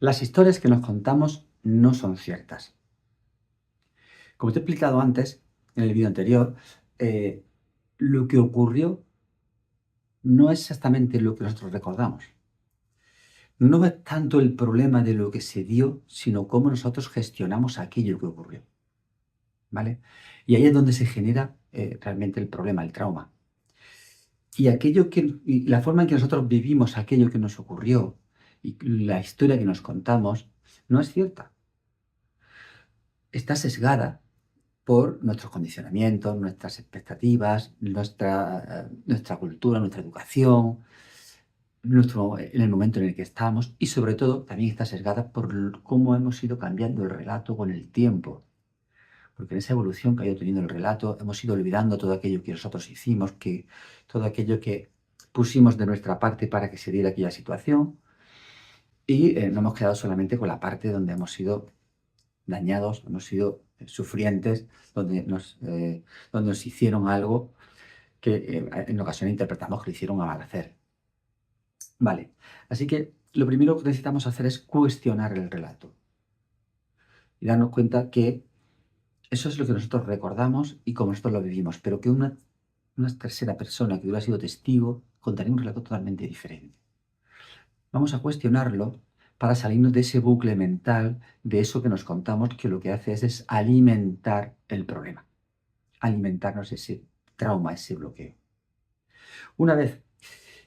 Las historias que nos contamos no son ciertas. Como te he explicado antes, en el vídeo anterior, eh, lo que ocurrió no es exactamente lo que nosotros recordamos. No es tanto el problema de lo que se dio, sino cómo nosotros gestionamos aquello que ocurrió. ¿Vale? Y ahí es donde se genera realmente el problema, el trauma. Y la forma en que nosotros vivimos aquello que nos ocurrió y la historia que nos contamos no es cierta. Está sesgada por nuestros condicionamientos, nuestras expectativas, nuestra cultura, nuestra educación, en el momento en el que estamos y sobre todo también está sesgada por cómo hemos ido cambiando el relato con el tiempo. Porque en esa evolución que ha ido teniendo el relato hemos ido olvidando todo aquello que nosotros hicimos, todo aquello que pusimos de nuestra parte para que se diera aquella situación y nos hemos quedado solamente con la parte donde hemos sido dañados, hemos sido sufrientes, donde nos hicieron algo que en ocasiones interpretamos que lo hicieron a mal hacer. Vale, así que lo primero que necesitamos hacer es cuestionar el relato y darnos cuenta que eso es lo que nosotros recordamos y como nosotros lo vivimos, pero que una tercera persona que hubiera sido testigo contaría un relato totalmente diferente. Vamos a cuestionarlo para salirnos de ese bucle mental, de eso que nos contamos, que lo que hace es alimentar el problema, alimentarnos ese trauma, ese bloqueo. Una vez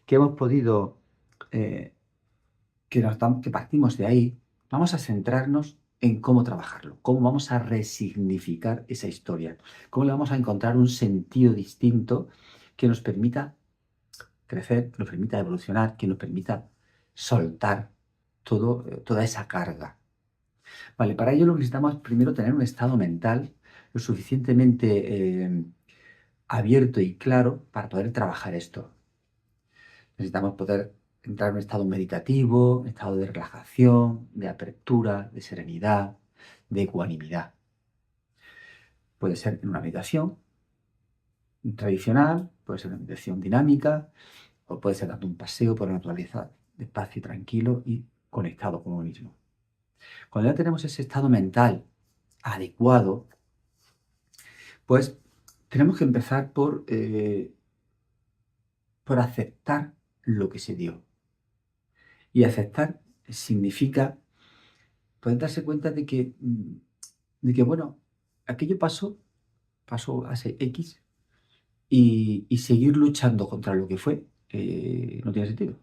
que hemos podido, que partimos de ahí, vamos a centrarnos en cómo trabajarlo, cómo vamos a resignificar esa historia, cómo le vamos a encontrar un sentido distinto que nos permita crecer, que nos permita evolucionar, que nos permita soltar toda esa carga. Vale, para ello lo que necesitamos primero tener un estado mental lo suficientemente abierto y claro para poder trabajar esto. Necesitamos poder entrar en un estado meditativo, un estado de relajación, de apertura, de serenidad, de ecuanimidad. Puede ser en una meditación tradicional, puede ser una meditación dinámica, o puede ser dando un paseo por la naturaleza despacio y tranquilo y conectado con uno mismo. Cuando ya tenemos ese estado mental adecuado, pues tenemos que empezar por aceptar lo que se dio. Y aceptar significa poder darse cuenta de que bueno, aquello pasó hace X, y seguir luchando contra lo que fue no tiene sentido.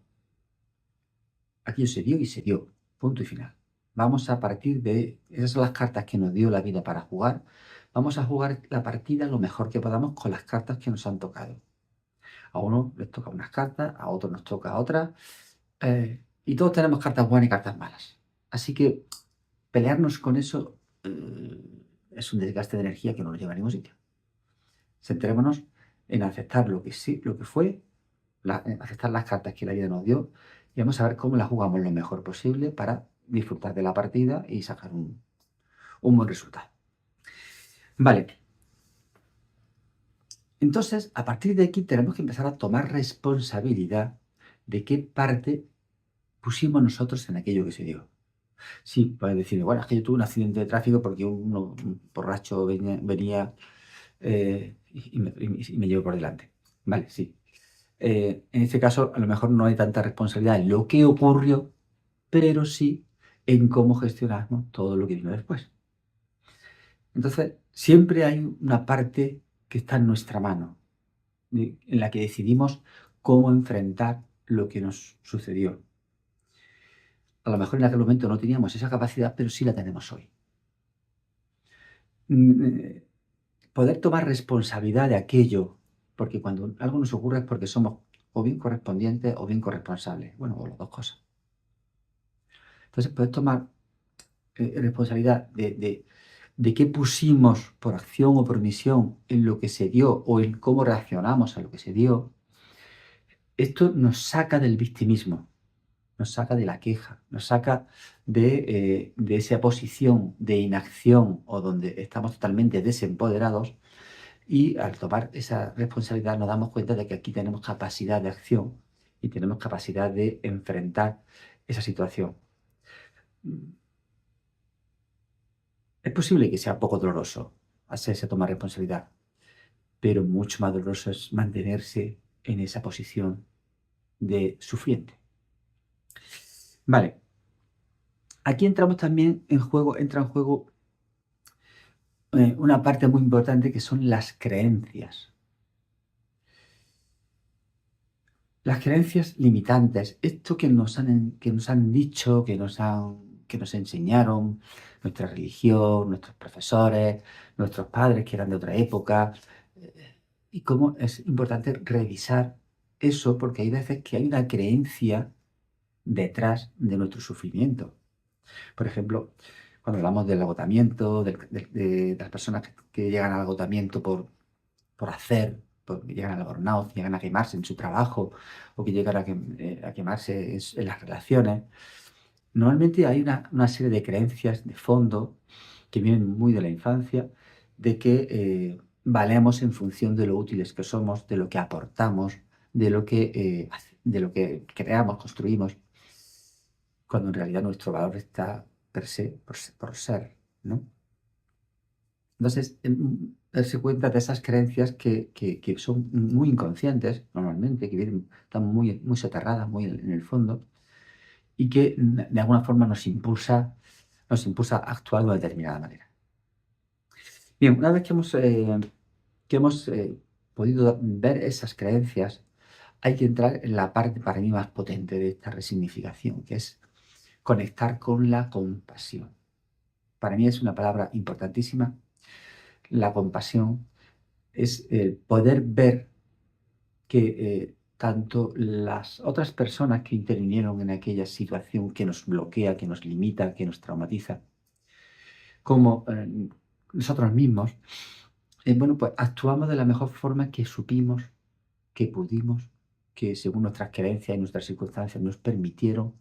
Aquello se dio y se dio, punto y final. Vamos a partir de esas son las cartas que nos dio la vida para jugar. Vamos a jugar la partida lo mejor que podamos con las cartas que nos han tocado. A uno les toca unas cartas, a otros nos toca otras. Y todos tenemos cartas buenas y cartas malas. Así que pelearnos con eso es un desgaste de energía que no nos lleva a ningún sitio. Centrémonos en aceptar lo que sí, lo que fue, aceptar las cartas que la vida nos dio y vamos a ver cómo las jugamos lo mejor posible para disfrutar de la partida y sacar un buen resultado. Vale. Entonces, a partir de aquí tenemos que empezar a tomar responsabilidad de qué parte pusimos nosotros en aquello que se dio. Sí, puedes decir, bueno, es que yo tuve un accidente de tráfico porque un borracho venía y me llevó por delante. Vale, sí. En este caso, a lo mejor no hay tanta responsabilidad en lo que ocurrió, pero sí en cómo gestionamos todo lo que vino después. Entonces, siempre hay una parte que está en nuestra mano, en la que decidimos cómo enfrentar lo que nos sucedió. A lo mejor en aquel momento no teníamos esa capacidad, pero sí la tenemos hoy. Poder tomar responsabilidad de aquello, porque cuando algo nos ocurre es porque somos o bien correspondientes o bien corresponsables, bueno, o las dos cosas. Entonces, poder tomar responsabilidad de qué pusimos por acción o por omisión en lo que se dio o en cómo reaccionamos a lo que se dio, esto nos saca del victimismo, nos saca de la queja, nos saca de esa posición de inacción o donde estamos totalmente desempoderados y al tomar esa responsabilidad nos damos cuenta de que aquí tenemos capacidad de acción y tenemos capacidad de enfrentar esa situación. Es posible que sea poco doloroso hacerse tomar responsabilidad, pero mucho más doloroso es mantenerse en esa posición de sufriente. Vale, aquí entramos también en juego, entra en juego una parte muy importante que son las creencias. Las creencias limitantes, esto que nos han dicho, que nos enseñaron nuestra religión, nuestros profesores, nuestros padres que eran de otra época, y cómo es importante revisar eso porque hay veces que hay una creencia detrás de nuestro sufrimiento. Por ejemplo, cuando hablamos del agotamiento, de las personas que llegan al agotamiento por hacer, porque llegan al burnout, llegan a quemarse en su trabajo o que llegan a quemarse en las relaciones. Normalmente hay una serie de creencias de fondo que vienen muy de la infancia, de que valemos en función de lo útiles que somos, de lo que aportamos, de lo que creamos, construimos, cuando en realidad nuestro valor está per se, por ser, ¿no? Entonces, darse cuenta de esas creencias que son muy inconscientes, normalmente, que vienen, están muy soterradas, muy en el fondo, y que de alguna forma nos impulsa a actuar de una determinada manera. Bien, una vez que hemos podido ver esas creencias, hay que entrar en la parte para mí más potente de esta resignificación, que es conectar con la compasión. Para mí es una palabra importantísima. La compasión es el poder ver que tanto las otras personas que intervinieron en aquella situación que nos bloquea, que nos limita, que nos traumatiza, como nosotros mismos, bueno, pues actuamos de la mejor forma que supimos, que pudimos, que según nuestras creencias y nuestras circunstancias nos permitieron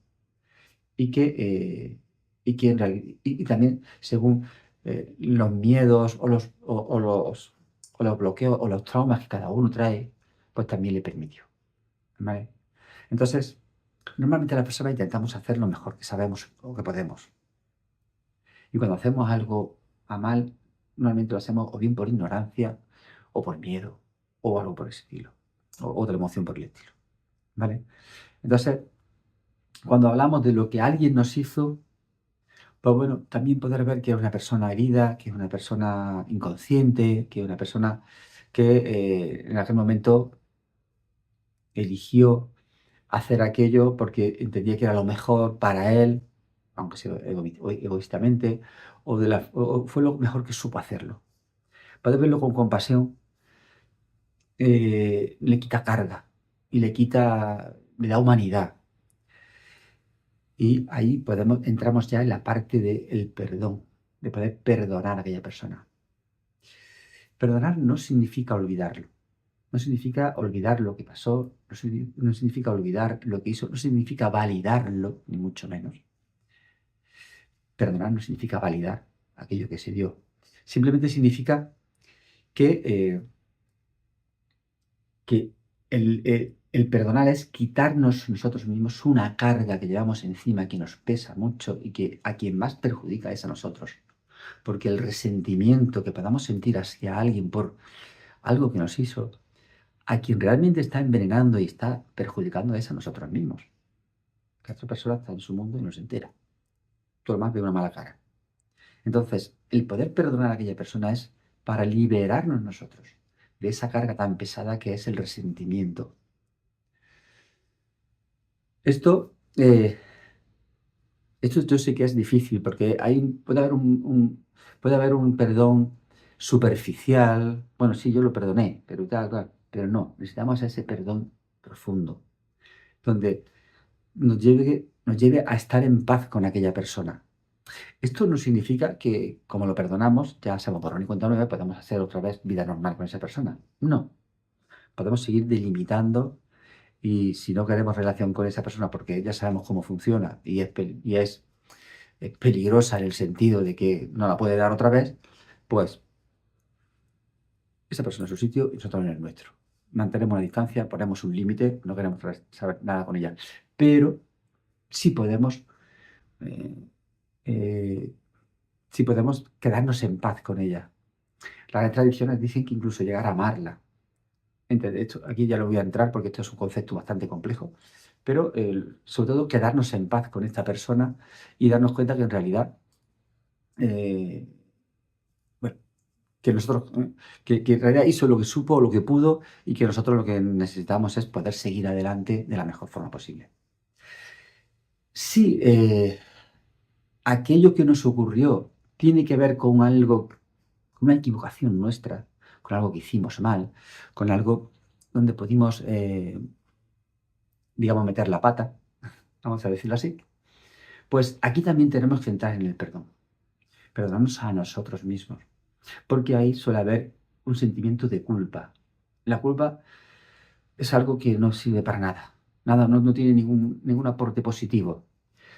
y que y también según los miedos o los bloqueos o los traumas que cada uno trae, pues también le permitió. ¿Vale? Entonces, normalmente las personas intentamos hacer lo mejor que sabemos o que podemos. Y cuando hacemos algo a mal, normalmente lo hacemos o bien por ignorancia, o por miedo, o algo por ese estilo, o otra emoción por el estilo. ¿Vale? Entonces, cuando hablamos de lo que alguien nos hizo, pues bueno, también poder ver que es una persona herida, que es una persona inconsciente, que es una persona que en aquel momento eligió hacer aquello porque entendía que era lo mejor para él, aunque sea egoístamente, o fue lo mejor que supo hacerlo. Poder verlo con compasión le quita carga y le da humanidad. Y ahí entramos ya en la parte del perdón, de poder perdonar a aquella persona. Perdonar no significa olvidarlo, no significa olvidar lo que pasó, no significa olvidar lo que hizo, no significa validarlo, ni mucho menos. Perdonar no significa validar aquello que se dio. Simplemente significa que, el perdonar es quitarnos nosotros mismos una carga que llevamos encima que nos pesa mucho y que a quien más perjudica es a nosotros. Porque el resentimiento que podamos sentir hacia alguien por algo que nos hizo, a quien realmente está envenenando y está perjudicando es a nosotros mismos. Que otra persona está en su mundo y no se entera. Todo lo más ve una mala cara. Entonces, el poder perdonar a aquella persona es para liberarnos nosotros de esa carga tan pesada que es el resentimiento. Esto, esto yo sé que es difícil porque puede haber un perdón superficial. Bueno, sí, yo lo perdoné, pero tal, tal. Pero no, necesitamos ese perdón profundo, donde nos lleve a estar en paz con aquella persona. Esto no significa que, como lo perdonamos, ya seamos borrón y cuenta nueva, podemos hacer otra vez vida normal con esa persona. No. Podemos seguir delimitando y si no queremos relación con esa persona porque ya sabemos cómo funciona y es peligrosa en el sentido de que no la puede dar otra vez, pues esa persona en su sitio y nosotros en el nuestro. Mantenemos una distancia, ponemos un límite, no queremos saber nada con ella. Pero sí podemos si podemos quedarnos en paz con ella. Las tradiciones dicen que incluso llegar a amarla. De hecho, aquí ya lo voy a entrar porque esto es un concepto bastante complejo, pero sobre todo quedarnos en paz con esta persona y darnos cuenta que en realidad, eh, bueno, que nosotros, que en realidad hizo lo que supo, lo que pudo y que nosotros lo que necesitamos es poder seguir adelante de la mejor forma posible. Si aquello que nos ocurrió tiene que ver con algo, con una equivocación nuestra, con algo que hicimos mal, con algo donde pudimos, digamos, meter la pata, vamos a decirlo así, pues aquí también tenemos que entrar en el perdón. Perdonarnos a nosotros mismos, porque ahí suele haber un sentimiento de culpa. La culpa es algo que no sirve para nada. Nada, no tiene ningún aporte positivo.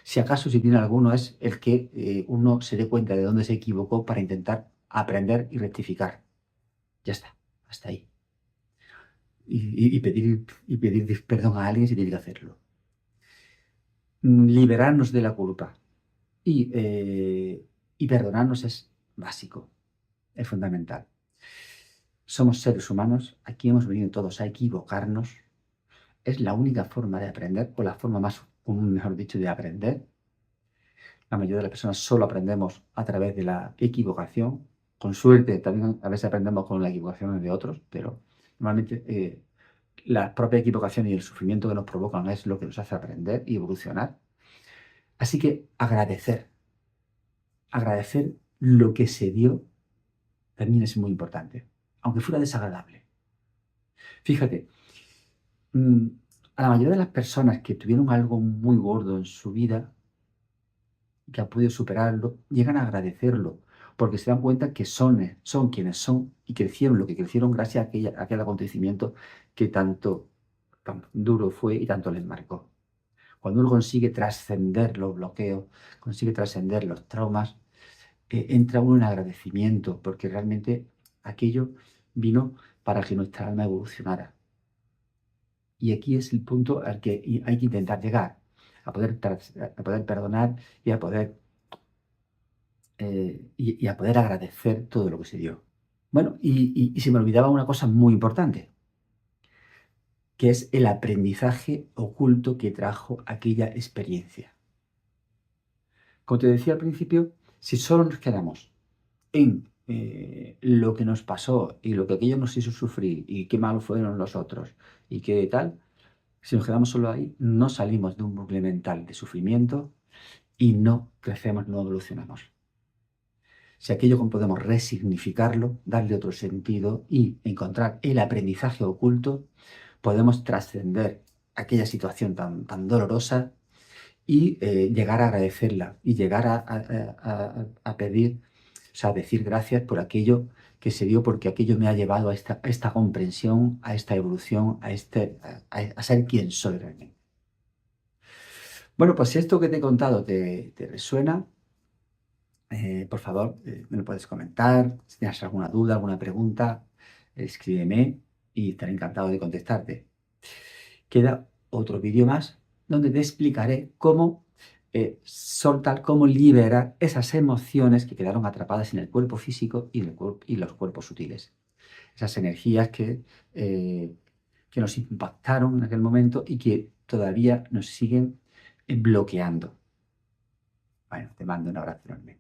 Si acaso, si tiene alguno, es el que uno se dé cuenta de dónde se equivocó para intentar aprender y rectificar. Ya está, hasta ahí. Y pedir perdón a alguien si tiene que hacerlo. Liberarnos de la culpa y perdonarnos es básico, es fundamental. Somos seres humanos, aquí hemos venido todos a equivocarnos. Es la única forma de aprender, o la forma más común, mejor dicho, de aprender. La mayoría de las personas solo aprendemos a través de la equivocación. Con suerte, también a veces aprendemos con las equivocaciones de otros, pero normalmente la propia equivocación y el sufrimiento que nos provocan es lo que nos hace aprender y evolucionar. Así que agradecer lo que se dio también es muy importante, aunque fuera desagradable. Fíjate, mm, a la mayoría de las personas que tuvieron algo muy gordo en su vida, que han podido superarlo, llegan a agradecerlo, porque se dan cuenta que son quienes son y crecieron lo que crecieron gracias a aquel acontecimiento que tan duro fue y tanto les marcó. Cuando uno consigue trascender los bloqueos, consigue trascender los traumas, entra uno en agradecimiento, porque realmente aquello vino para que nuestra alma evolucionara. Y aquí es el punto al que hay que intentar llegar, a poder perdonar y a poder agradecer todo lo que se dio. Bueno, y se me olvidaba una cosa muy importante, que es el aprendizaje oculto que trajo aquella experiencia. Como te decía al principio, si solo nos quedamos en lo que nos pasó y lo que aquello nos hizo sufrir y qué malos fueron los otros y qué tal, si nos quedamos solo ahí, no salimos de un bucle mental de sufrimiento y no crecemos, no evolucionamos. Si aquello podemos resignificarlo, darle otro sentido y encontrar el aprendizaje oculto, podemos trascender aquella situación tan dolorosa y llegar a agradecerla y llegar a pedir, o sea, a decir gracias por aquello que se dio, porque aquello me ha llevado a esta comprensión, a esta evolución, a ser quien soy realmente. Bueno, pues si esto que te he contado te resuena, por favor, me lo puedes comentar. Si tienes alguna duda, alguna pregunta, escríbeme y estaré encantado de contestarte. Queda otro vídeo más donde te explicaré cómo soltar, cómo liberar esas emociones que quedaron atrapadas en el cuerpo físico y los cuerpos sutiles. Esas energías que nos impactaron en aquel momento y que todavía nos siguen bloqueando. Bueno, te mando un abrazo enorme.